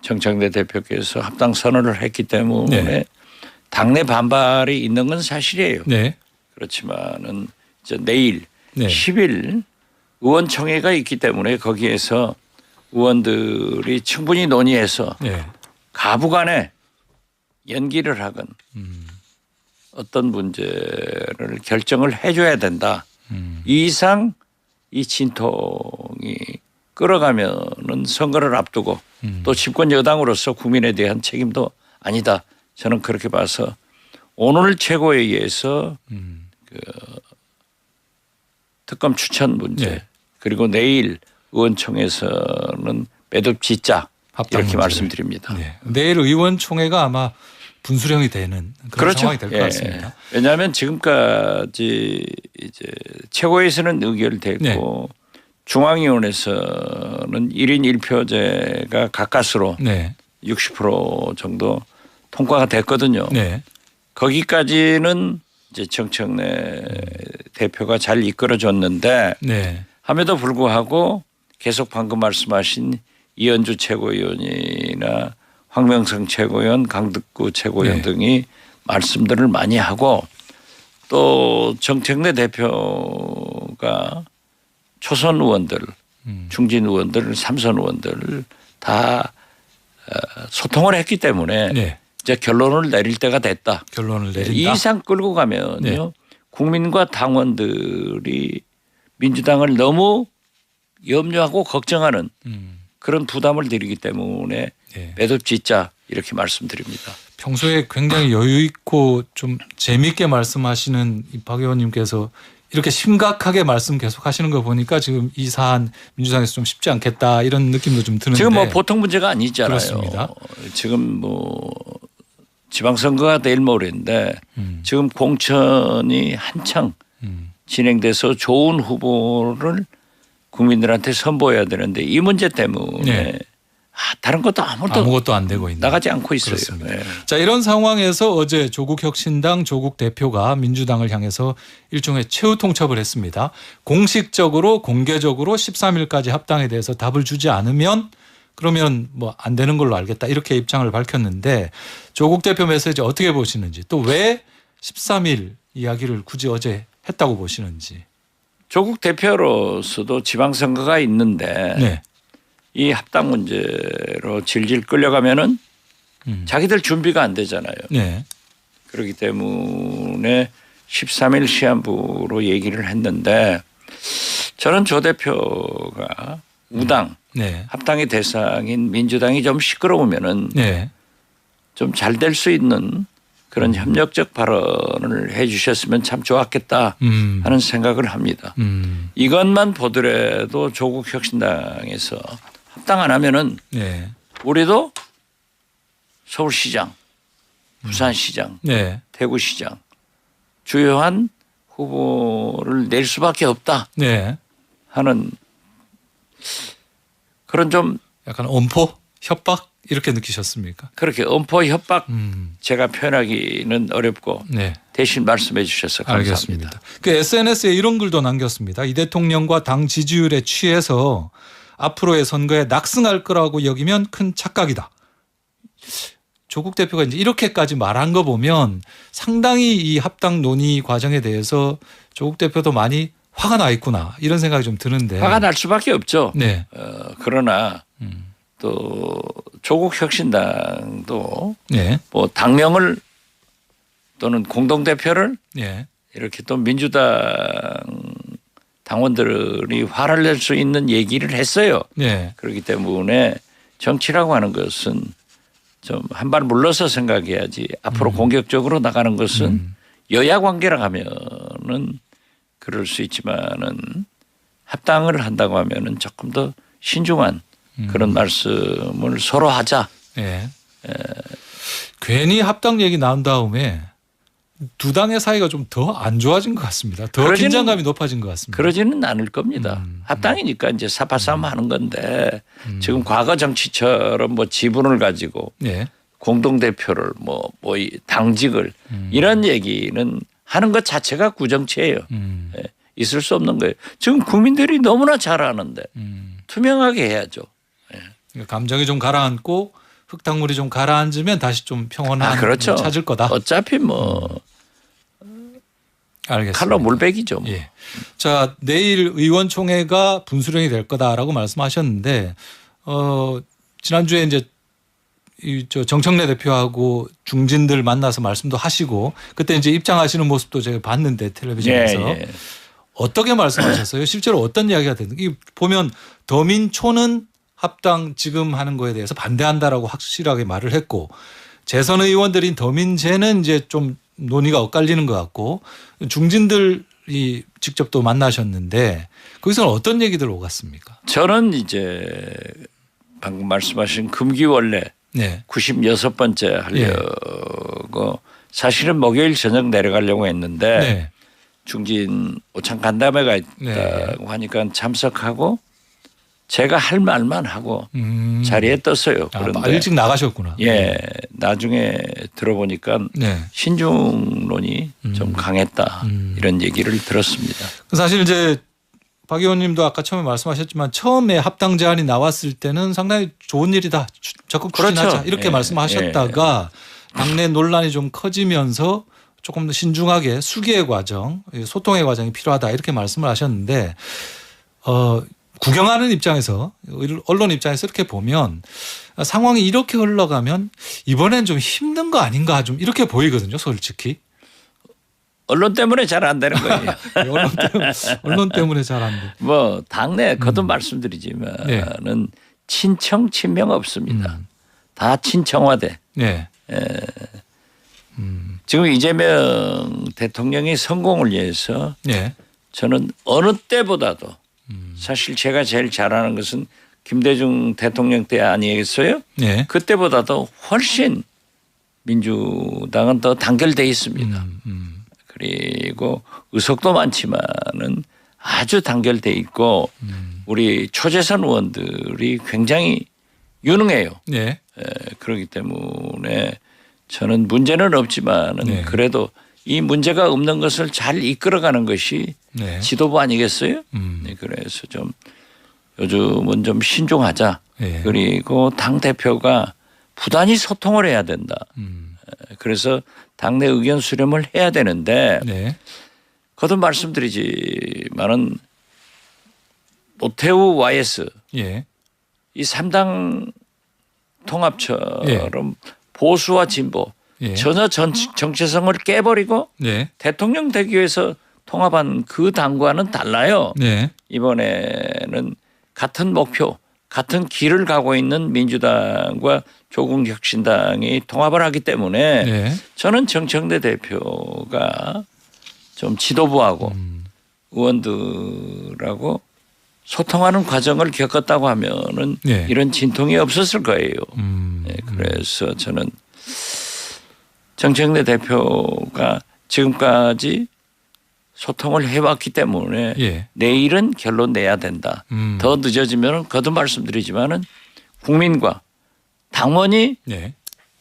정청래 대표께서 합당 선언을 했기 때문에 네. 당내 반발이 있는 건 사실이에요. 네. 그렇지만은 이제 내일 네. 10일 의원총회가 있기 때문에 거기에서 의원들이 충분히 논의해서 네. 가부간에 연기를 하건 어떤 문제를 결정을 해줘야 된다. 이 이상 이 진통이 끌어가면은 선거를 앞두고 또 집권 여당으로서 국민에 대한 책임도 아니다. 저는 그렇게 봐서 오늘 최고회의에서 그 특검 추천 문제 네. 그리고 내일 의원총회에서는 매듭 짓자 이렇게 말씀드립니다. 네. 내일 의원총회가 아마 분수령이 되는 그런 그렇죠. 상황이 될 것 같습니다. 왜냐하면 지금까지 이제 최고위에서는 의결됐고 네. 중앙위원회에서는 1인 1표제가 가까스로 네. 60% 정도 통과가 됐거든요. 네. 거기까지는 이제 정청래 대표가 잘 이끌어줬는데 네. 함에도 불구하고 계속 방금 말씀하신 이현주 최고위원이나 황명성 최고위원, 강득구 최고위원 네. 등이 말씀들을 많이 하고 또 정청래 대표가 초선 의원들, 중진 의원들, 삼선 의원들 다 소통을 했기 때문에 네. 이제 결론을 내릴 때가 됐다. 결론을 내린다. 이 이상 끌고 가면요. 네. 국민과 당원들이 민주당을 너무 염려하고 걱정하는 그런 부담을 드리기 때문에 네. 매듭 짓자 이렇게 말씀드립니다. 평소에 굉장히 여유 있고 좀 재미있게 말씀하시는 이 박 의원님께서 이렇게 심각하게 말씀 계속 하시는 거 보니까 지금 이 사안 민주당에서 좀 쉽지 않겠다 이런 느낌도 좀 드는데. 지금 뭐 보통 문제가 아니잖아요. 그렇습니다. 지금 뭐 지방선거가 내일 모레인데 지금 공천이 한창 진행돼서 좋은 후보를 국민들한테 선보여야 되는데 이 문제 때문에 네. 다른 것도 아무것도 안 되고 있는 나가지 않고 있어요. 그렇습니다. 네. 자, 이런 상황에서 어제 조국 혁신당 조국 대표가 민주당을 향해서 일종의 최후 통첩을 했습니다. 공식적으로 공개적으로 13일까지 합당에 대해서 답을 주지 않으면 그러면 뭐 안 되는 걸로 알겠다 이렇게 입장을 밝혔는데 조국 대표 메시지 어떻게 보시는지 또 왜 13일 이야기를 굳이 어제 했다고 보시는지. 조국 대표로서도 지방선거가 있는데 네. 이 합당 문제로 질질 끌려가면은 자기들 준비가 안 되잖아요. 네. 그렇기 때문에 13일 시한부로 얘기를 했는데 저는 조 대표가 우당 네. 합당의 대상인 민주당이 좀 시끄러우면은 네. 좀 잘 될 수 있는 그런 협력적 발언을 해 주셨으면 참 좋았겠다 하는 생각을 합니다. 이것만 보더라도 조국 혁신당에서 합당 안 하면은 네. 우리도 서울시장, 부산시장, 네. 대구시장 주요한 후보를 낼 수밖에 없다 네. 하는 그런 좀 약간 엄포 협박 이렇게 느끼셨습니까? 그렇게 엄포 협박 제가 표현하기는 어렵고 네. 대신 말씀해 주셔서 감사합니다. 알겠습니다. 그 SNS에 이런 글도 남겼습니다. 이 대통령과 당 지지율에 취해서 앞으로의 선거에 낙승할 거라고 여기면 큰 착각이다. 조국 대표가 이제 이렇게까지 말한 거 보면 상당히 이 합당 논의 과정에 대해서 조국 대표도 많이 화가 나 있구나 이런 생각이 좀 드는데. 화가 날 수밖에 없죠. 네. 그러나 또 조국 혁신당도 네. 뭐 당명을 또는 공동대표를 네. 이렇게 또 민주당 당원들이 화를 낼 수 있는 얘기를 했어요. 네. 그렇기 때문에 정치라고 하는 것은 좀 한 발 물러서 생각해야지 앞으로 공격적으로 나가는 것은 여야 관계라 하면은 그럴 수 있지만은 합당을 한다고 하면은 조금 더 신중한 그런 말씀을 서로 하자. 네. 괜히 합당 얘기 나온 다음에 두 당의 사이가 좀 더 안 좋아진 것 같습니다. 더 긴장감이 높아진 것 같습니다. 그러지는 않을 겁니다. 합당이니까 이제 사파싸움 하는 건데 지금 과거 정치처럼 뭐 지분을 가지고 네. 공동대표를 뭐 당직을 이런 얘기는 하는 것 자체가 구정치예요. 예, 있을 수 없는 거예요. 지금 국민들이 너무나 잘 아는데 투명하게 해야죠. 예. 감정이 좀 가라앉고 흙탕물이 좀 가라앉으면 다시 좀 평온한 그렇죠. 찾을 거다. 어차피 뭐 알겠습니다. 칼로 물백이죠. 뭐. 예. 자, 내일 의원총회가 분수령이 될 거다라고 말씀하셨는데 지난주에 이제 정청래 대표하고 중진들 만나서 말씀도 하시고 그때 이제 입장하시는 모습도 제가 봤는데 텔레비전에서 예. 어떻게 말씀하셨어요? 실제로 어떤 이야기가 됐는지 보면 더민초는 합당 지금 하는 거에 대해서 반대한다라고 확실하게 말을 했고 재선 의원들인 더민재는 이제 좀 논의가 엇갈리는 것 같고 중진들이 직접 또 만나셨는데 거기서는 어떤 얘기들 오갔습니까? 저는 이제 방금 말씀하신 금기원래 네. 96번째 하려고 사실은 목요일 저녁 내려가려고 했는데 네. 중진 오창 간담회가 있다고 하니까 참석하고 제가 할 말만 하고 자리에 떴어요. 그런데 일찍 나가셨구나. 예, 나중에 들어보니까 네. 신중론이 좀 강했다 이런 얘기를 들었습니다. 사실 이제 박 의원님도 아까 처음에 말씀하셨지만 처음에 합당 제안이 나왔을 때는 상당히 좋은 일이다. 적극 추진하자 그렇죠. 이렇게 예. 말씀하셨다가 당내 논란이 좀 커지면서 조금 더 신중하게 수기의 과정, 소통의 과정이 필요하다 이렇게 말씀을 하셨는데 구경하는 입장에서 언론 입장에서 이렇게 보면 상황이 이렇게 흘러가면 이번엔 좀 힘든 거 아닌가 좀 이렇게 보이거든요. 솔직히. 언론 때문에 잘 안 되는 거예요. 언론 때문에 잘 안 돼. 뭐 당내 거듭 말씀드리지만은 네. 친청 친명 없습니다. 다 친청화돼. 네. 지금 이재명 대통령의 성공을 위해서 네. 저는 어느 때보다도 사실 제가 제일 잘하는 것은 김대중 대통령 때 아니겠어요? 네. 그때보다도 훨씬 민주당은 더 단결돼 있습니다. 그리고 의석도 많지만은 아주 단결돼 있고 우리 초재선 의원들이 굉장히 유능해요. 네. 그렇기 때문에 저는 문제는 없지만은 네. 그래도 이 문제가 없는 것을 잘 이끌어가는 것이 네. 지도부 아니겠어요? 네, 그래서 좀 요즘은 좀 신중하자. 네. 그리고 당 대표가 부단히 소통을 해야 된다. 그래서 당내 의견 수렴을 해야 되는데 네. 거듭 말씀드리지만은 노태우 YS 예. 이 3당 통합처럼 보수와 진보 예. 전혀 정체성을 깨버리고 네. 대통령 되기 위해서 통합한 그 당과는 달라요. 네. 이번에는 같은 목표, 같은 길을 가고 있는 민주당과 조국혁신당이 통합을 하기 때문에 네. 저는 정청래 대표가 좀 지도부하고 의원들하고 소통하는 과정을 겪었다고 하면은 네. 이런 진통이 없었을 거예요. 네, 그래서 저는 정청래 대표가 지금까지 소통을 해왔기 때문에 예. 내일은 결론 내야 된다. 더 늦어지면 거듭 말씀드리지만은 국민과 당원이 네.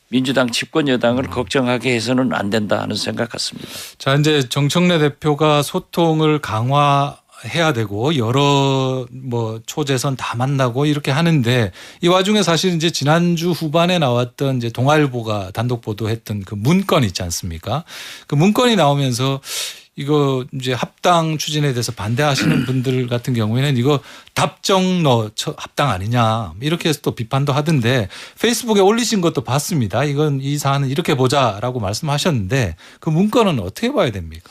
민주당 집권 여당을 걱정하게 해서는 안 된다 하는 생각 같습니다. 자, 이제 정청래 대표가 소통을 강화해야 되고 여러 뭐 초재선 다 만나고 이렇게 하는데 이 와중에 사실 이제 지난주 후반에 나왔던 이제 동아일보가 단독 보도했던 그 문건 있지 않습니까? 그 문건이 나오면서 이거 이제 합당 추진에 대해서 반대하시는 분들 같은 경우에는 이거 답정너 합당 아니냐 이렇게 해서 또 비판도 하던데 페이스북에 올리신 것도 봤습니다. 이건 이 사안은 이렇게 보자라고 말씀하셨는데 그 문건은 어떻게 봐야 됩니까?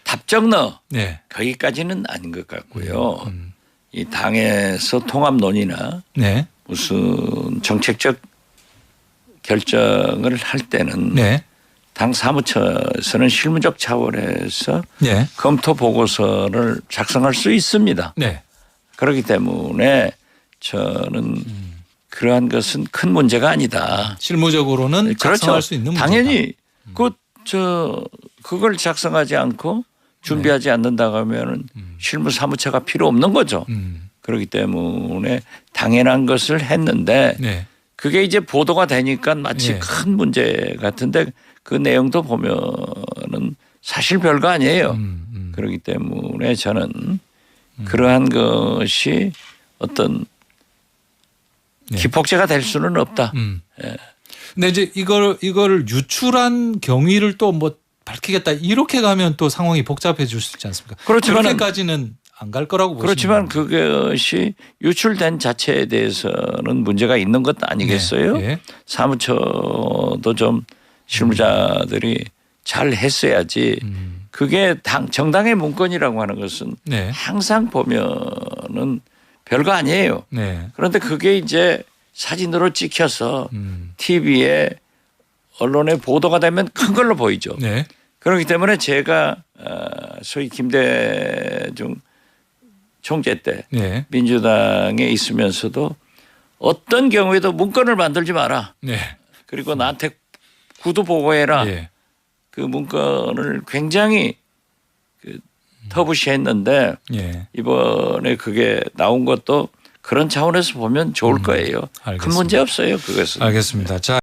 답정너 네. 거기까지는 아닌 것 같고요. 이 당에서 통합 논의나 네. 무슨 정책적 결정을 할 때는 네. 당 사무처에서는 실무적 차원에서 네. 검토 보고서를 작성할 수 있습니다. 네. 그렇기 때문에 저는 그러한 것은 큰 문제가 아니다. 실무적으로는 작성할 그렇죠. 수 있는 문제다. 당연히 그걸 작성하지 않고 준비하지 않는다고 하면은 실무 사무처가 필요 없는 거죠. 그렇기 때문에 당연한 것을 했는데 네. 그게 이제 보도가 되니까 마치 네. 큰 문제 같은데 그 내용도 보면은 사실 별거 아니에요. 그렇기 때문에 저는 그러한 것이 어떤 네. 기폭제가 될 수는 없다. 예. 근데 이제 이거를 유출한 경위를 또 뭐 밝히겠다 이렇게 가면 또 상황이 복잡해질 수 있지 않습니까? 그렇지만 그렇게까지는 안 갈 거라고 보시는 그렇지만 그것이 유출된 자체에 대해서는 문제가 있는 것도 아니겠어요? 네. 네. 사무처도 좀 실무자들이 잘 했어야지. 그게 정당의 문건이라고 하는 것은 네. 항상 보면은 별거 아니에요. 네. 그런데 그게 이제 사진으로 찍혀서 TV에 언론에 보도가 되면 큰 걸로 보이죠. 네. 그렇기 때문에 제가 소위 김대중 총재 때 네. 민주당에 있으면서도 어떤 경우에도 문건을 만들지 마라. 네. 그리고 나한테 구두 보고해라. 예. 그 문건을 굉장히 터부시했는데 예. 이번에 그게 나온 것도 그런 차원에서 보면 좋을 거예요. 큰 알겠습니다. 문제 없어요. 그것은. 알겠습니다. 자.